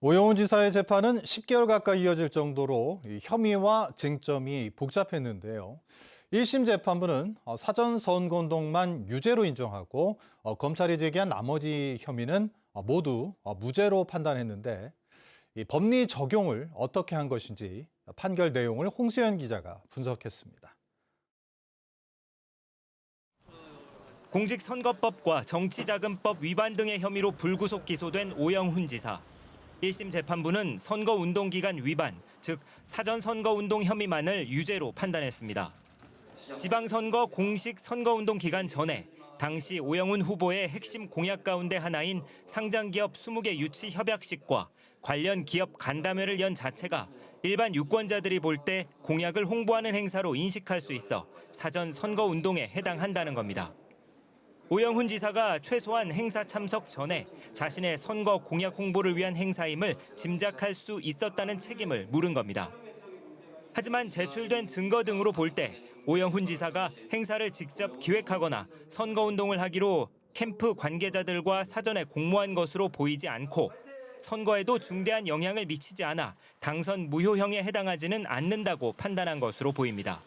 오영훈 지사의 재판은 10개월 가까이 이어질 정도로 이 혐의와 쟁점이 복잡했는데요. 1심 재판부는 사전 선거운동만 유죄로 인정하고 검찰이 제기한 나머지 혐의는 모두 무죄로 판단했는데 이 법리 적용을 어떻게 한 것인지 판결 내용을 홍수연 기자가 분석했습니다. 공직선거법과 정치자금법 위반 등의 혐의로 불구속 기소된 오영훈 지사. 1심 재판부는 선거운동기간 위반, 즉 사전선거운동 혐의만을 유죄로 판단했습니다. 지방선거 공식 선거운동 기간 전에 당시 오영훈 후보의 핵심 공약 가운데 하나인 상장기업 20개 유치 협약식과 관련 기업 간담회를 연 자체가 일반 유권자들이 볼 때 공약을 홍보하는 행사로 인식할 수 있어 사전 선거운동에 해당한다는 겁니다. 오영훈 지사가 최소한 행사 참석 전에 자신의 선거 공약 홍보를 위한 행사임을 짐작할 수 있었다는 책임을 물은 겁니다. 하지만 제출된 증거 등으로 볼 때 오영훈 지사가 행사를 직접 기획하거나 선거운동을 하기로 캠프 관계자들과 사전에 공모한 것으로 보이지 않고 선거에도 중대한 영향을 미치지 않아 당선 무효형에 해당하지는 않는다고 판단한 것으로 보입니다.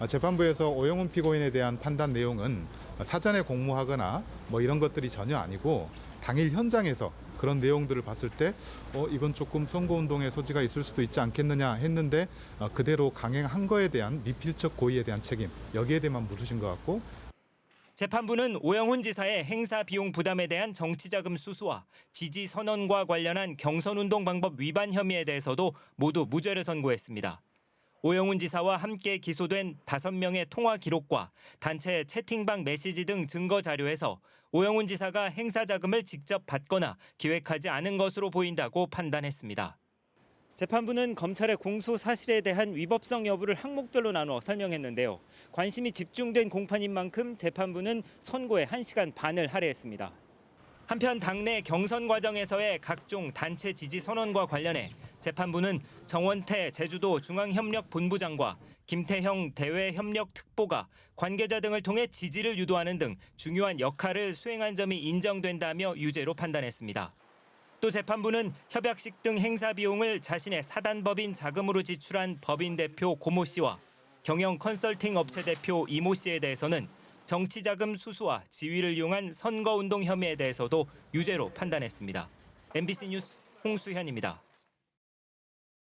재판부에서 오영훈 피고인에 대한 판단 내용은 사전에 공모하거나 이런 것들이 전혀 아니고 당일 현장에서 그런 내용들을 봤을 때 이건 조금 선거운동의 소지가 있을 수도 있지 않겠느냐 했는데 그대로 강행한 거에 대한 미필적 고의에 대한 책임 여기에 대해만 물으신 것 같고 재판부는 오영훈 지사의 행사 비용 부담에 대한 정치자금 수수와 지지 선언과 관련한 경선운동 방법 위반 혐의에 대해서도 모두 무죄를 선고했습니다. 오영훈 지사와 함께 기소된 5명의 통화 기록과 단체 채팅방 메시지 등 증거 자료에서 오영훈 지사가 행사 자금을 직접 받거나 기획하지 않은 것으로 보인다고 판단했습니다. 재판부는 검찰의 공소 사실에 대한 위법성 여부를 항목별로 나누어 설명했는데요. 관심이 집중된 공판인 만큼 재판부는 선고에 1시간 반을 할애했습니다. 한편 당내 경선 과정에서의 각종 단체 지지 선언과 관련해 재판부는 정원태 제주도 중앙협력본부장과 김태형 대외협력특보가 관계자 등을 통해 지지를 유도하는 등 중요한 역할을 수행한 점이 인정된다며 유죄로 판단했습니다. 또 재판부는 협약식 등 행사 비용을 자신의 사단법인 자금으로 지출한 법인 대표 고모 씨와 경영 컨설팅 업체 대표 이모 씨에 대해서는 정치자금 수수와 지위를 이용한 선거운동 혐의에 대해서도 유죄로 판단했습니다. MBC 뉴스 홍수현입니다.